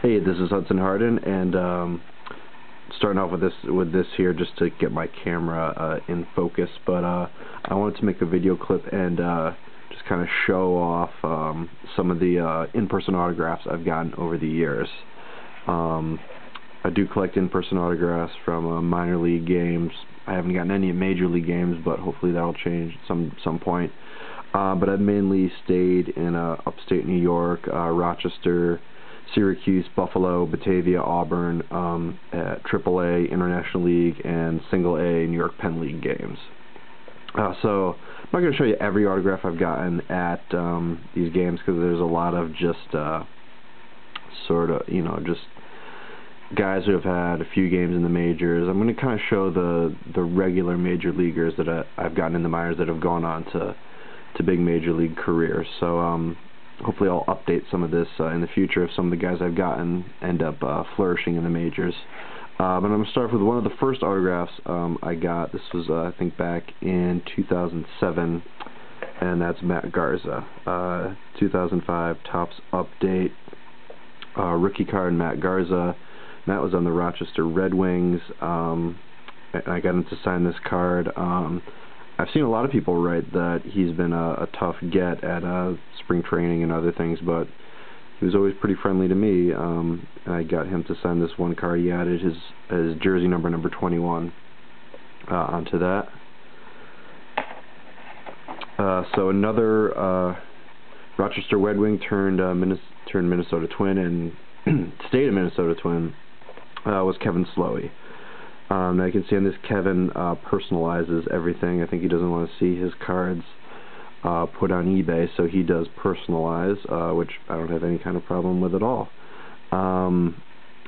Hey, this is Hudson Harden, and starting off with this here just to get my camera in focus. But I wanted to make a video clip and just kind of show off some of the in-person autographs I've gotten over the years. I do collect in-person autographs from minor league games. I haven't gotten any major league games, but hopefully that'll change at some point. But I've mainly stayed in upstate New York, Rochester, Syracuse, Buffalo, Batavia, Auburn, at AAA, International League, and Single A New York Penn League games. So I'm not going to show you every autograph I've gotten at these games because there's a lot of just just guys who have had a few games in the majors. I'm going to kind of show the regular major leaguers that I've gotten in the minors that have gone on to big major league careers. So hopefully I'll update some of this in the future if some of the guys I've gotten end up flourishing in the majors. But I'm going to start with one of the first autographs I got. This was, I think, back in 2007, and that's Matt Garza. 2005 Topps Update. Rookie card, Matt Garza. Matt was on the Rochester Red Wings, and I got him to sign this card. I've seen a lot of people write that he's been a tough get at spring training and other things, but he was always pretty friendly to me. I got him to sign this one card. He added his jersey number 21 onto that. So another Rochester Red Wing turned Minnesota Twin and stayed a Minnesota Twin was Kevin Slowey. Now you can see on this, Kevin personalizes everything. I think he doesn't want to see his cards put on eBay, so he does personalize, which I don't have any kind of problem with at all.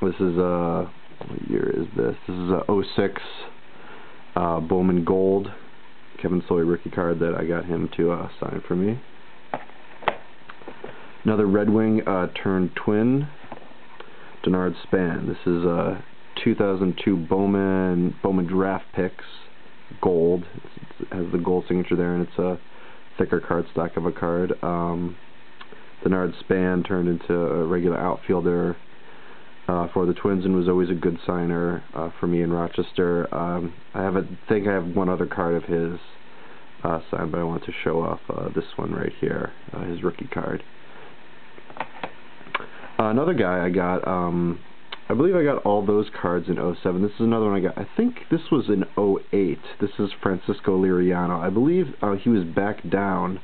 This is what year is this? This is a 06 Bowman Gold Kevin Slowey rookie card that I got him to sign for me. Another Red Wing turned Twin, Denard Span. This is 2002 Bowman draft picks, gold. It has the gold signature there, and it's a thicker cardstock of a card. Denard Span turned into a regular outfielder for the Twins and was always a good signer for me in Rochester. I think I have one other card of his signed, but I want to show off this one right here, his rookie card. Another guy I got, I believe I got all those cards in 07. This is another one I got. I think this was in 08. This is Francisco Liriano. I believe he was back down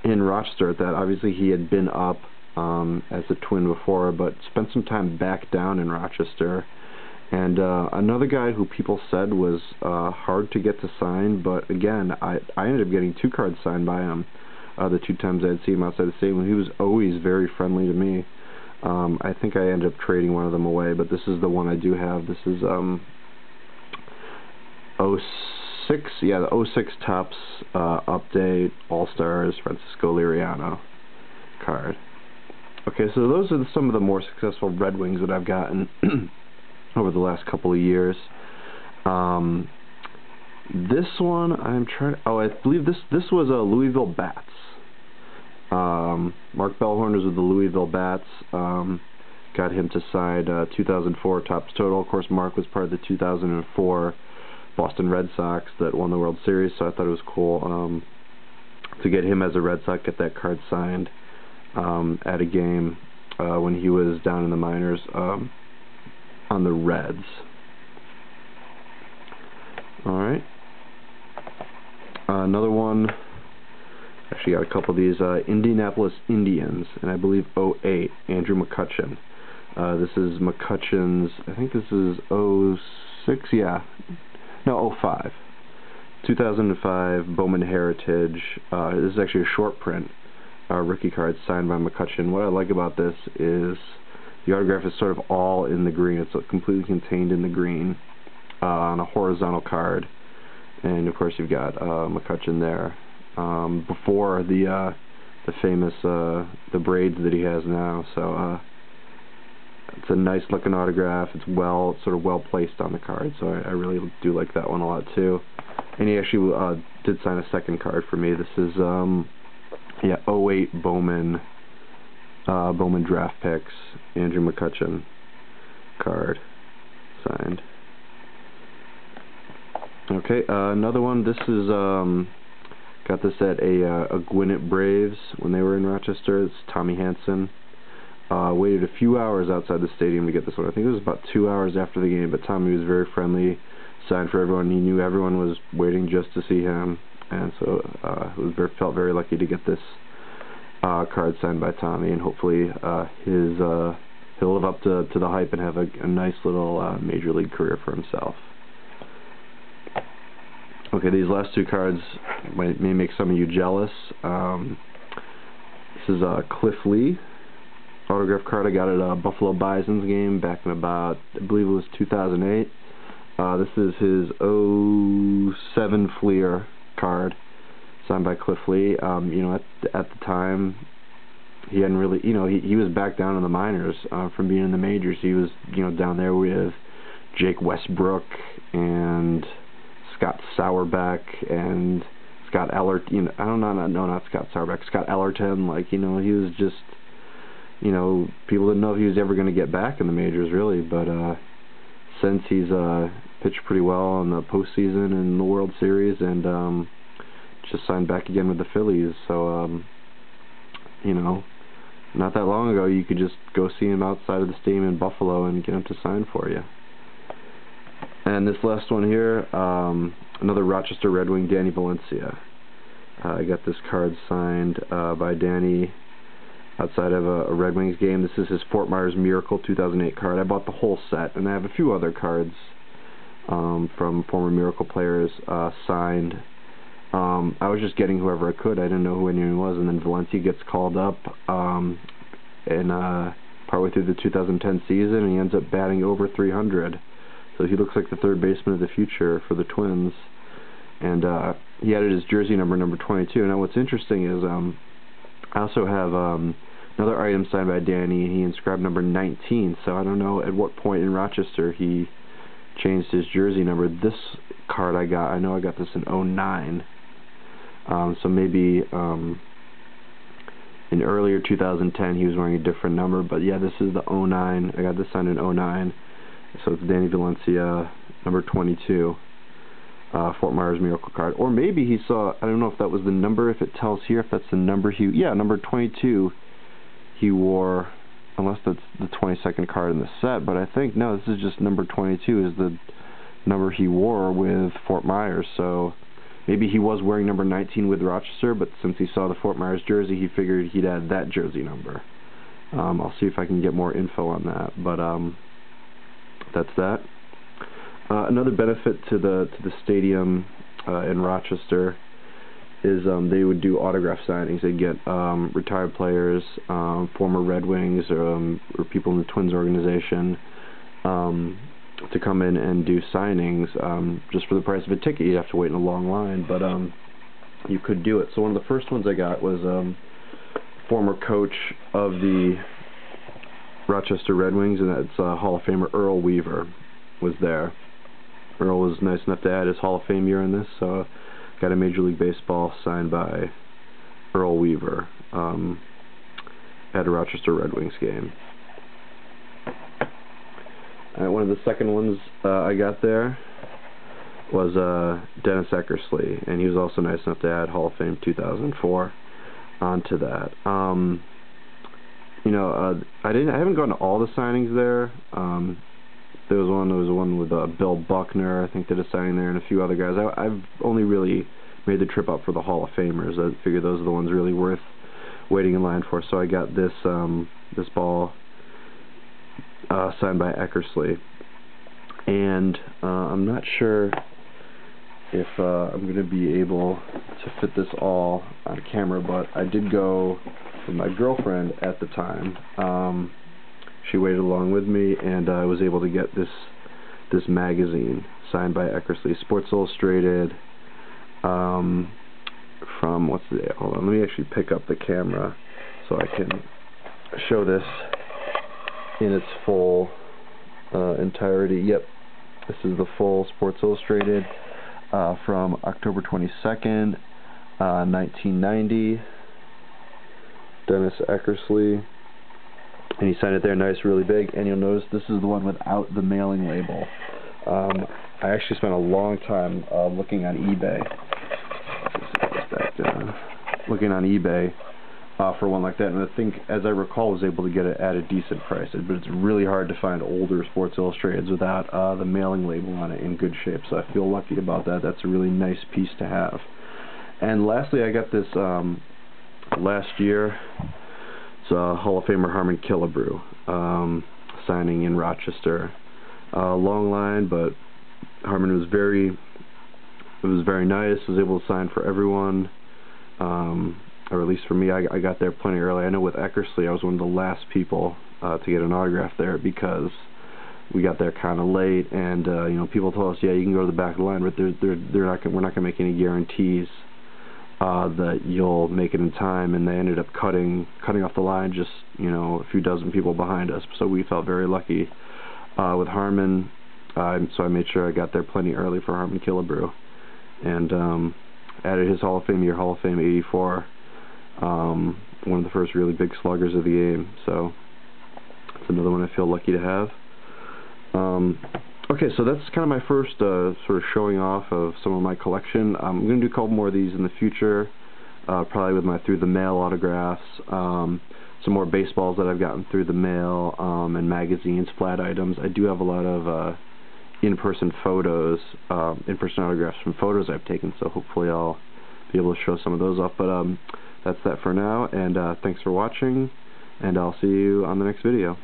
in Rochester at that. Obviously, he had been up as a Twin before, but spent some time back down in Rochester. And another guy who people said was hard to get to sign, but again, I ended up getting 2 cards signed by him the 2 times I had seen him outside the stadium. He was always very friendly to me. I think I ended up trading one of them away, but this is the one I do have. This is 06, yeah, the 06 Topps Update All-Stars Francisco Liriano card. Okay, so those are some of the more successful Red Wings that I've gotten over the last couple of years. This one, I believe this was a Louisville Bats. Mark Bellhorn was with the Louisville Bats. Got him to sign 2004 Topps Total. Of course, Mark was part of the 2004 Boston Red Sox that won the World Series, so I thought it was cool to get him as a Red Sox, get that card signed at a game when he was down in the minors on the Reds. Alright. Another one. Actually got a couple of these, Indianapolis Indians, and I believe 08, Andrew McCutchen. This is McCutchen's, I think this is 06, yeah, no, 05. 2005 Bowman Heritage. This is actually a short print rookie card signed by McCutchen. What I like about this is the autograph is sort of all in the green. It's completely contained in the green on a horizontal card. And of course you've got McCutchen there. Before the famous the braids that he has now, so it's a nice looking autograph. It's sort of well placed on the card, so I really do like that one a lot too. And he actually did sign a second card for me. This is yeah, 08 Bowman Bowman draft picks, Andrew McCutchen card signed. Okay, another one. This is got this at a Gwinnett Braves when they were in Rochester. It's Tommy Hanson. Waited a few hours outside the stadium to get this one. I think it was about 2 hours after the game, but Tommy was very friendly, signed for everyone. He knew everyone was waiting just to see him, and so felt very lucky to get this card signed by Tommy, and hopefully he'll live up to the hype and have a nice little major league career for himself. Okay, these last two cards may make some of you jealous. This is Cliff Lee autograph card. I got it at a Buffalo Bison's game back in about, I believe it was 2008. This is his 07 Fleer card, signed by Cliff Lee. You know, at the time, he hadn't really, you know, he was back down in the minors from being in the majors. He was, you know, down there with Jake Westbrook and Scott Sauerbeck and Scott Ellerton. You know, I don't know, not Scott Sauerbeck, Scott Ellerton. Like, you know, he was just, you know, people didn't know if he was ever going to get back in the majors, really. But since he's pitched pretty well in the postseason and the World Series, and just signed back again with the Phillies. So, you know, not that long ago, you could just go see him outside of the stadium in Buffalo and get him to sign for you. And this last one here, another Rochester Red Wing, Danny Valencia. I got this card signed by Danny outside of a Red Wings game. This is his Fort Myers Miracle 2008 card. I bought the whole set, and I have a few other cards from former Miracle players signed. I was just getting whoever I could. I didn't know who anyone was, and then Valencia gets called up and partway through the 2010 season, and he ends up batting over 300. So he looks like the third baseman of the future for the Twins. And he added his jersey number 22. Now what's interesting is I also have another item signed by Danny. He inscribed number 19. So I don't know at what point in Rochester he changed his jersey number. This card I know I got this in 09. So maybe in earlier 2010 he was wearing a different number. But yeah, this is the 09. I got this signed in 09. So it's Danny Valencia, number 22, Fort Myers Miracle card. Or maybe he saw, I don't know if that was the number, if it tells here, if that's the number number 22 he wore, unless that's the 22nd card in the set. But I think, no, this is just number 22 is the number he wore with Fort Myers. So maybe he was wearing number 19 with Rochester, but since he saw the Fort Myers jersey, he figured he'd add that jersey number. I'll see if I can get more info on that. But that's that. Another benefit to the stadium in Rochester is they would do autograph signings. They'd get retired players, former Red Wings, or people in the Twins organization to come in and do signings just for the price of a ticket. You'd have to wait in a long line, but you could do it. So one of the first ones I got was former coach of the Rochester Red Wings, and that's Hall of Famer Earl Weaver was there. Earl was nice enough to add his Hall of Fame year in this, so got a Major League Baseball signed by Earl Weaver at a Rochester Red Wings game. One of the second ones I got there was Dennis Eckersley, and he was also nice enough to add Hall of Fame 2004 onto that. You know, I haven't gone to all the signings there. There was one with Bill Buckner, I think, did a signing there, and a few other guys. I've only really made the trip up for the Hall of Famers. I figure those are the ones really worth waiting in line for. So I got this this ball signed by Eckersley, and I'm not sure if I'm going to be able to fit this all on camera, but I did go with my girlfriend at the time. She waited along with me, and I was able to get this magazine signed by Eckersley, Sports Illustrated, from, what's the, hold on, let me actually pick up the camera so I can show this in its full entirety. Yep, this is the full Sports Illustrated from October 22nd, 1990. Dennis Eckersley. And he signed it there nice, really big. And you'll notice this is the one without the mailing label. I actually spent a long time looking on eBay. Looking on eBay for one like that, and I think, as I recall, was able to get it at a decent price. But it's really hard to find older Sports Illustrateds without the mailing label on it in good shape. So I feel lucky about that. That's a really nice piece to have. And lastly, I got this last year. It's Hall of Famer Harmon Killebrew signing in Rochester. Long line, but Harmon was very nice. Was able to sign for everyone, or at least for me. I got there plenty early. I know with Eckersley, I was one of the last people to get an autograph there because we got there kind of late, and you know, people told us, yeah, you can go to the back of the line, but we're not gonna make any guarantees that you'll make it in time. And they ended up cutting off the line just, you know, a few dozen people behind us. So we felt very lucky with Harmon. So I made sure I got there plenty early for Harmon Killebrew, and added his Hall of Fame year, Hall of Fame '84, one of the first really big sluggers of the game. So it's another one I feel lucky to have. Okay, so that's kind of my first sort of showing off of some of my collection. I'm going to do a couple more of these in the future, probably with my through the mail autographs, some more baseballs that I've gotten through the mail, and magazines, flat items. I do have a lot of in-person photos, in-person autographs from photos I've taken, so hopefully I'll be able to show some of those off. But that's that for now, and thanks for watching, and I'll see you on the next video.